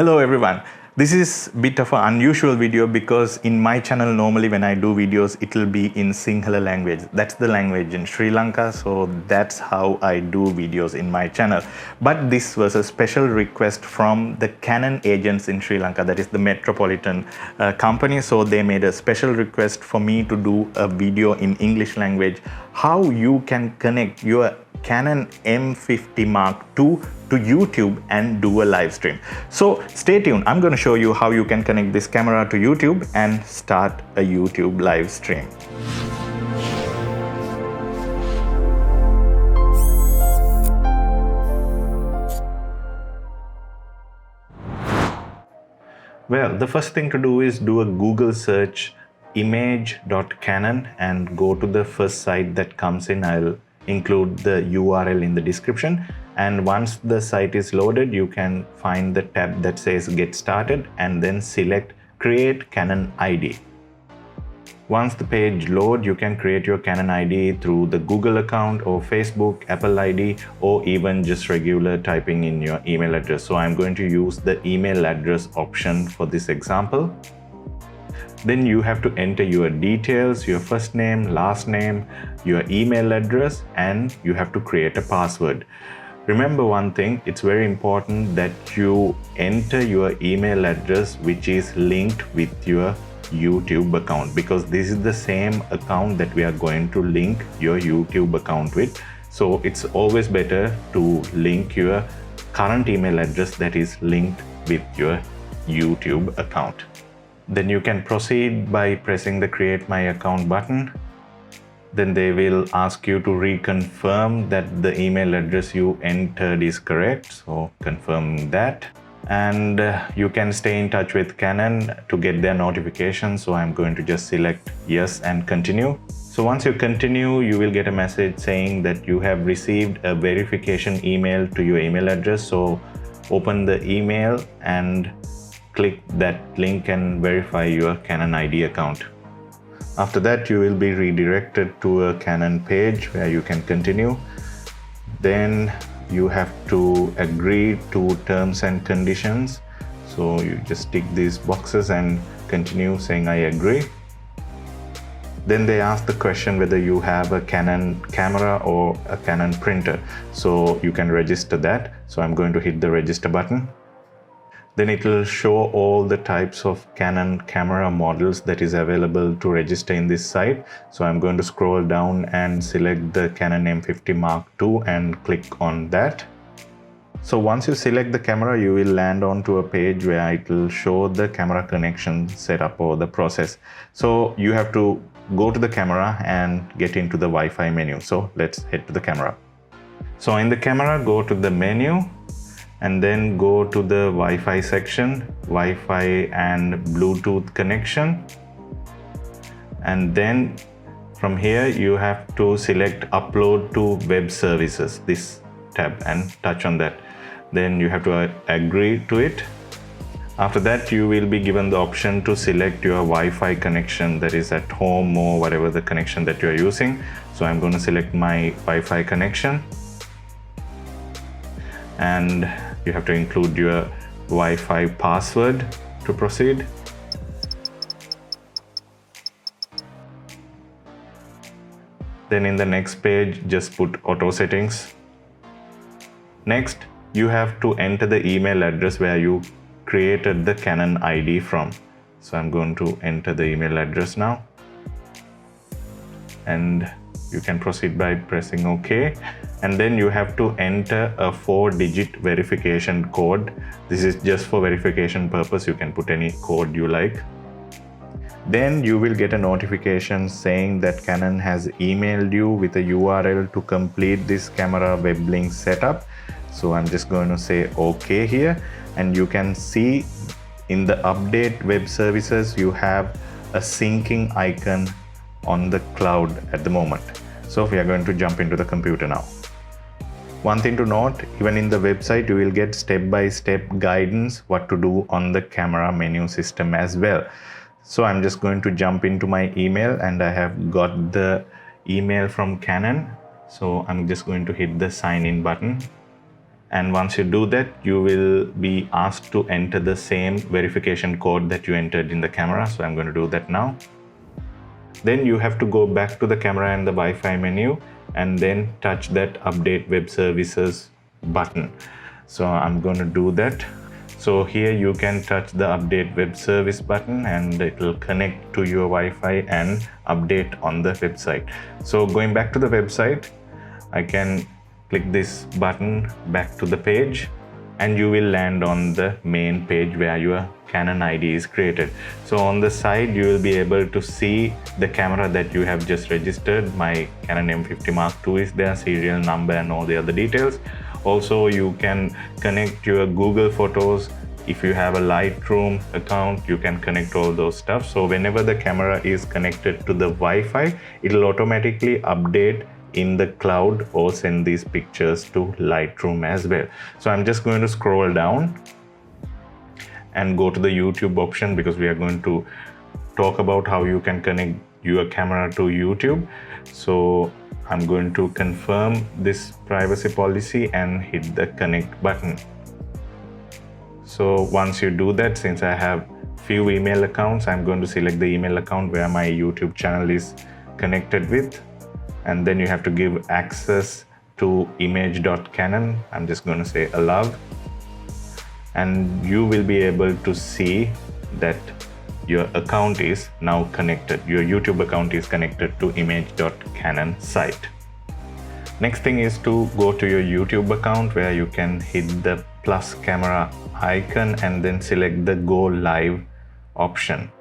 Hello everyone. This is a bit of an unusual video because in my channel normally when I do videos it will be in Sinhala language. That's the language in Sri Lanka, so that's how I do videos in my channel. But this was a special request from the Canon agents in Sri Lanka, that is the Metropolitan company. So they made a special request for me to do a video in English language, how you can connect your Canon M50 Mark II to YouTube and do a live stream. So stay tuned. I'm going to show you how you can connect this camera to YouTube and start a YouTube live stream. Well, the first thing to do is do a Google search image.canon and go to the first site that comes in. I'll include the URL in the description, and once the site is loaded you can find the tab that says get started and then select create Canon ID. Once the page loads, you can create your Canon ID through the Google account or Facebook, Apple ID, or even just regular typing in your email address. So I'm going to use the email address option for this example. Then you have to enter your details, your first name, last name, your email address, and you have to create a password. Remember one thing, it's very important that you enter your email address which is linked with your YouTube account, because this is the same account that we are going to link your YouTube account with. So it's always better to link your current email address that is linked with your YouTube account. Then you can proceed by pressing the create my account button. Then they will ask you to reconfirm that the email address you entered is correct. So confirm that. And you can stay in touch with Canon to get their notifications. So I'm going to just select yes and continue. So once you continue, you will get a message saying that you have received a verification email to your email address. So open the email and click that link and verify your Canon ID account. After that, you will be redirected to a Canon page where you can continue. Then you have to agree to terms and conditions. So you just tick these boxes and continue saying I agree. Then they ask the question whether you have a Canon camera or a Canon printer. So you can register that. So I'm going to hit the register button. Then it will show all the types of Canon camera models that is available to register in this site. So I'm going to scroll down and select the Canon M50 Mark II and click on that. So once you select the camera, you will land onto a page where it will show the camera connection setup or the process. So you have to go to the camera and get into the Wi-Fi menu. So let's head to the camera. So in the camera, go to the menu and then go to the Wi-Fi section, Wi-Fi and Bluetooth connection. And then from here, you have to select upload to web services, this tab, and touch on that. Then you have to agree to it. After that, you will be given the option to select your Wi-Fi connection that is at home or whatever the connection that you are using. So I'm going to select my Wi-Fi connection. And you have to include your Wi-Fi password to proceed. Then in the next page, just put auto settings. Next, you have to enter the email address where you created the Canon ID from. So I'm going to enter the email address now. And you can proceed by pressing OK. And then you have to enter a 4-digit verification code. This is just for verification purpose. You can put any code you like. Then you will get a notification saying that Canon has emailed you with a URL to complete this camera web link setup. So I'm just going to say OK here. And you can see in the update web services, you have a syncing icon on the cloud at the moment. So we are going to jump into the computer now. One thing to note, even in the website, you will get step-by-step guidance what to do on the camera menu system as well. So I'm just going to jump into my email, and I have got the email from Canon. So I'm just going to hit the sign in button. And once you do that, you will be asked to enter the same verification code that you entered in the camera. So I'm going to do that now. Then you have to go back to the camera and the Wi-Fi menu and then touch that update web services button. So I'm going to do that. So here you can touch the update web service button and it will connect to your Wi-Fi and update on the website. So going back to the website, I can click this button back to the page and you will land on the main page where your Canon ID is created. So on the side, you will be able to see the camera that you have just registered. My Canon M50 Mark II is there, serial number and all the other details. Also, you can connect your Google Photos. If you have a Lightroom account, you can connect all those stuff. So whenever the camera is connected to the Wi-Fi, it will automatically update in the cloud or send these pictures to Lightroom as well. So I'm just going to scroll down and go to the YouTube option because we are going to talk about how you can connect your camera to YouTube. So I'm going to confirm this privacy policy and hit the connect button. So once you do that, since I have few email accounts, I'm going to select the email account where my YouTube channel is connected with. And then you have to give access to image.canon. I'm just going to say allow. And you will be able to see that your account is now connected. Your YouTube account is connected to image.canon site. Next thing is to go to your YouTube account where you can hit the plus camera icon and then select the go live option.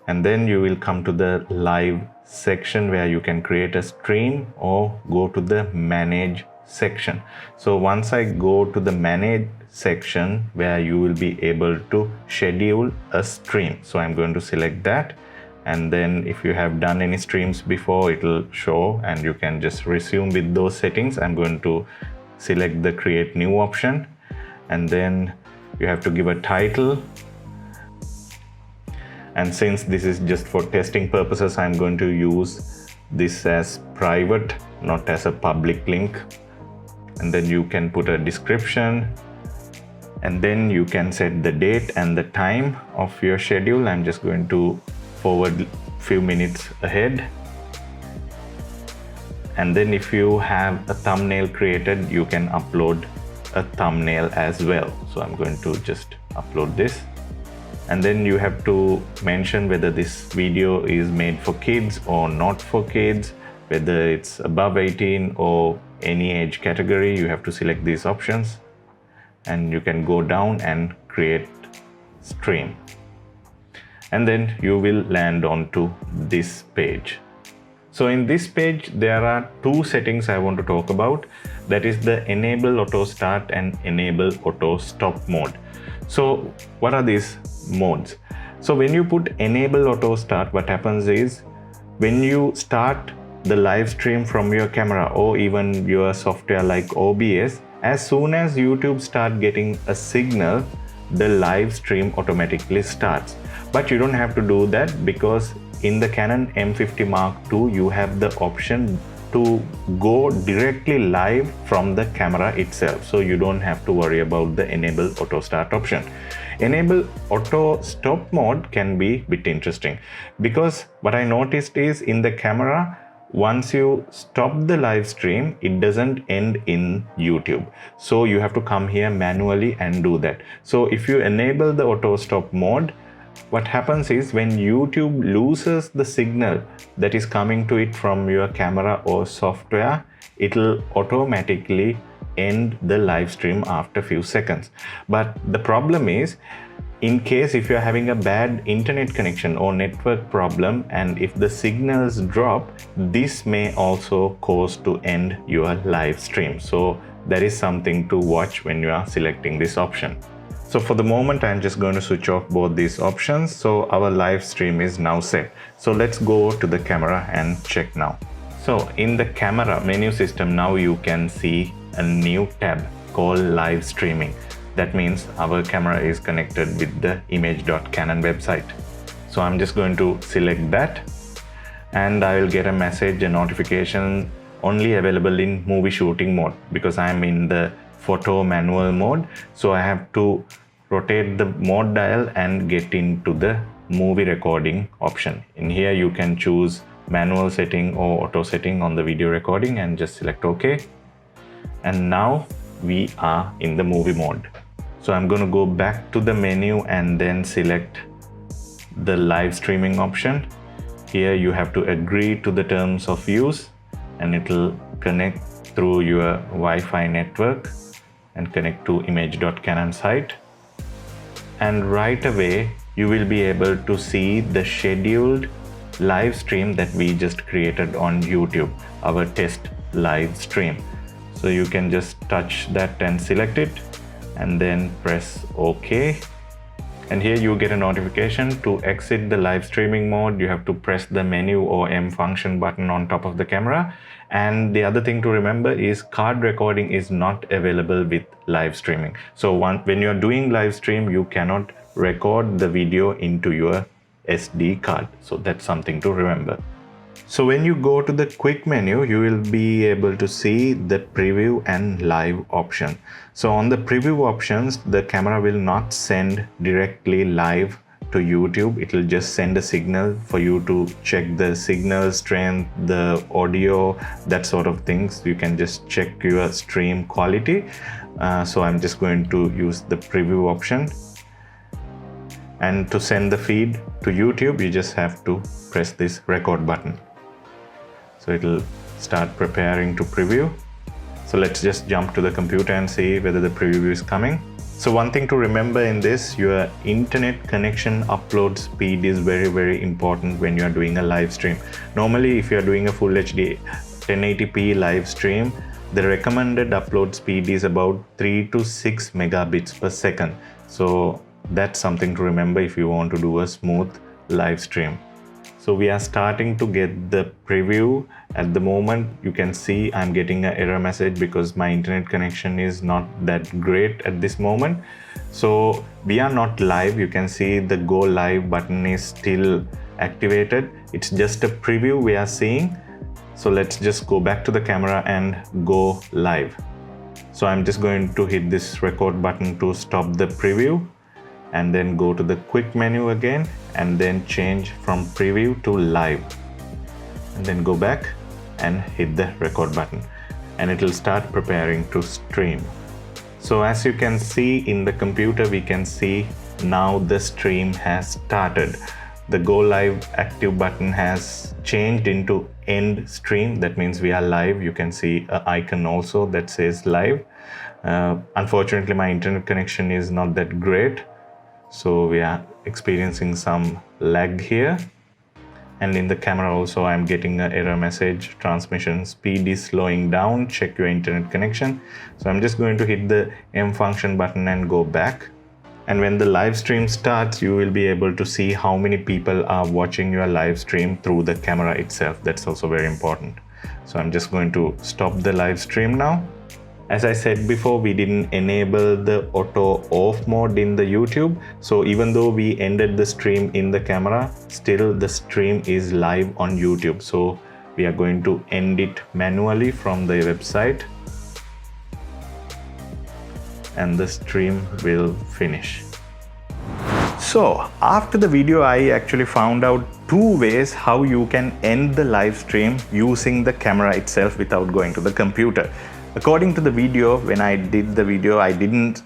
And then you will come to the live section where you can create a stream or go to the manage section. So once I go to the manage section where you will be able to schedule a stream. So I'm going to select that. And then if you have done any streams before, it will show and you can just resume with those settings. I'm going to select the create new option. And then you have to give a title. And since this is just for testing purposes, I'm going to use this as private, not as a public link. And then you can put a description. And then you can set the date and the time of your schedule. I'm just going to forward a few minutes ahead. And then if you have a thumbnail created, you can upload a thumbnail as well. So I'm going to just upload this. And then you have to mention whether this video is made for kids or not for kids, whether it's above 18 or any age category. You have to select these options and you can go down and create stream. And then you will land onto this page. So in this page, there are two settings I want to talk about. That is the enable auto start and enable auto stop mode. So what are these modes? So when you put enable auto start, what happens is when you start the live stream from your camera or even your software like OBS, as soon as YouTube start getting a signal, the live stream automatically starts. But you don't have to do that because in the Canon M50 Mark II, you have the option to go directly live from the camera itself. So you don't have to worry about the enable auto start option. Enable auto stop mode can be a bit interesting because what I noticed is in the camera, once you stop the live stream, it doesn't end in YouTube. So you have to come here manually and do that. So if you enable the auto stop mode, what happens is when YouTube loses the signal that is coming to it from your camera or software, it will automatically end the live stream after a few seconds. But the problem is, in case if you're having a bad internet connection or network problem and if the signals drop, this may also cause to end your live stream. So that is something to watch when you are selecting this option. So for the moment, I'm just going to switch off both these options. So our live stream is now set. So let's go to the camera and check now. So in the camera menu system, now you can see a new tab called live streaming. That means our camera is connected with the image.canon website. So I'm just going to select that and I will get a message, a notification only available in movie shooting mode because I'm in the photo manual mode. So I have to rotate the mode dial and get into the movie recording option. In here you can choose manual setting or auto setting on the video recording and just select OK. And now we are in the movie mode. So I'm going to go back to the menu and then select the live streaming option. Here you have to agree to the terms of use and it will connect through your Wi-Fi network and connect to image.canon site. And right away you will be able to see the scheduled live stream that we just created on YouTube, our test live stream. So you can just touch that and select it and then press OK. And here you get a notification. To exit the live streaming mode, you have to press the menu or M function button on top of the camera. And the other thing to remember is card recording is not available with live streaming. So when you're doing live stream, you cannot record the video into your SD card. So that's something to remember. So when you go to the quick menu, you will be able to see the preview and live option. So on the preview options, the camera will not send directly live to YouTube. It will just send a signal for you to check the signal strength, the audio, that sort of things. You can just check your stream quality. So I'm just going to use the preview option. And to send the feed to YouTube, you just have to press this record button. So it'll start preparing to preview. So let's just jump to the computer and see whether the preview is coming. So one thing to remember in this, your internet connection upload speed is very, very important when you are doing a live stream. Normally, if you are doing a full HD 1080p live stream, the recommended upload speed is about 3 to 6 megabits per second. So that's something to remember if you want to do a smooth live stream. So we are starting to get the preview. At the moment, you can see I'm getting an error message because my internet connection is not that great at this moment. So we are not live. You can see the go live button is still activated. It's just a preview we are seeing. So let's just go back to the camera and go live. So I'm just going to hit this record button to stop the preview, and then go to the quick menu again and then change from preview to live, and then go back and hit the record button and it will start preparing to stream. So as you can see in the computer, we can see now the stream has started. The go live active button has changed into end stream. That means we are live. You can see an icon also that says live. Unfortunately, my internet connection is not that great, so we are experiencing some lag here. And in the camera also, I'm getting an error message. Transmission speed is slowing down. Check your internet connection. So I'm just going to hit the M function button and go back. And when the live stream starts, you will be able to see how many people are watching your live stream through the camera itself. That's also very important. So I'm just going to stop the live stream now. As I said before, we didn't enable the auto off mode in the YouTube. So even though we ended the stream in the camera, still the stream is live on YouTube. So we are going to end it manually from the website, and the stream will finish. So after the video, I actually found out 2 ways how you can end the live stream using the camera itself without going to the computer. According to the video, when I did the video, I didn't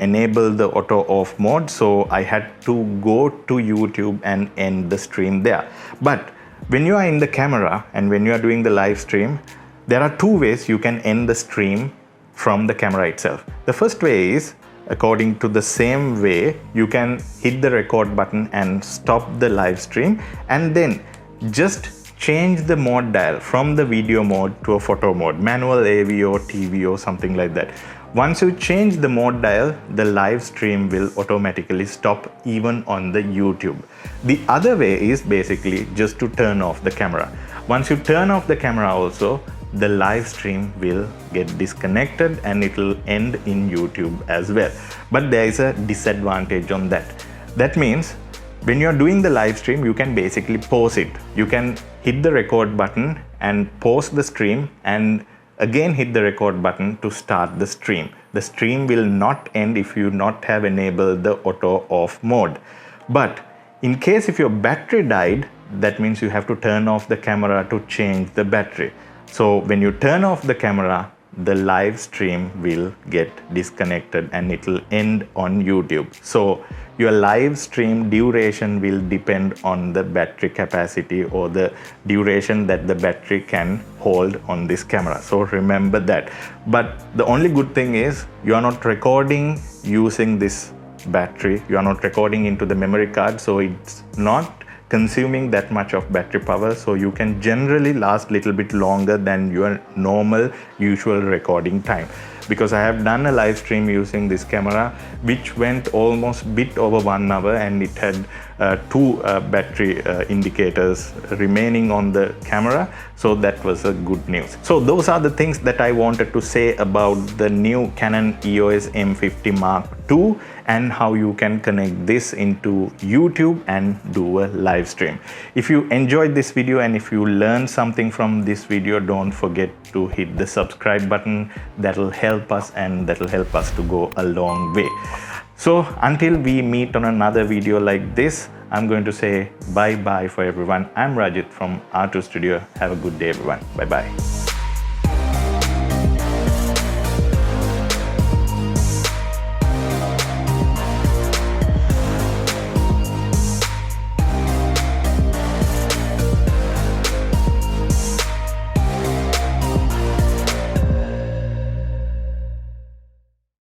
enable the auto off mode, so I had to go to YouTube and end the stream there. But when you are in the camera and when you are doing the live stream, there are 2 ways you can end the stream from the camera itself. The first way is, according to the same way, you can hit the record button and stop the live stream, and then just change the mode dial from the video mode to a photo mode, manual AV or TV or something like that. Once you change the mode dial, the live stream will automatically stop even on the YouTube. The other way is basically just to turn off the camera. Once you turn off the camera also, the live stream will get disconnected and it will end in YouTube as well. But there is a disadvantage on that. That means when you're doing the live stream, you can basically pause it. You can hit the record button and pause the stream, and again hit the record button to start the stream. The stream will not end if you not have enabled the auto off mode. But in case if your battery died, that means you have to turn off the camera to change the battery. So when you turn off the camera, the live stream will get disconnected and it will end on YouTube. So your live stream duration will depend on the battery capacity or the duration that the battery can hold on this camera. So remember that. But the only good thing is you are not recording using this battery. You are not recording into the memory card, so it's not consuming that much of battery power, so you can generally last little bit longer than your normal usual recording time. Because I have done a live stream using this camera which went almost bit over 1 hour, and it had 2 battery indicators remaining on the camera, so that was a good news. So those are the things that I wanted to say about the new Canon EOS M50 Mark II and how you can connect this into YouTube and do a live stream. If you enjoyed this video and if you learned something from this video, don't forget to hit the subscribe button. That'll help us, and that'll help us to go a long way. So until we meet on another video like this, I'm going to say bye bye for everyone. I'm Rajit from R2 Studio. Have a good day, everyone. Bye bye.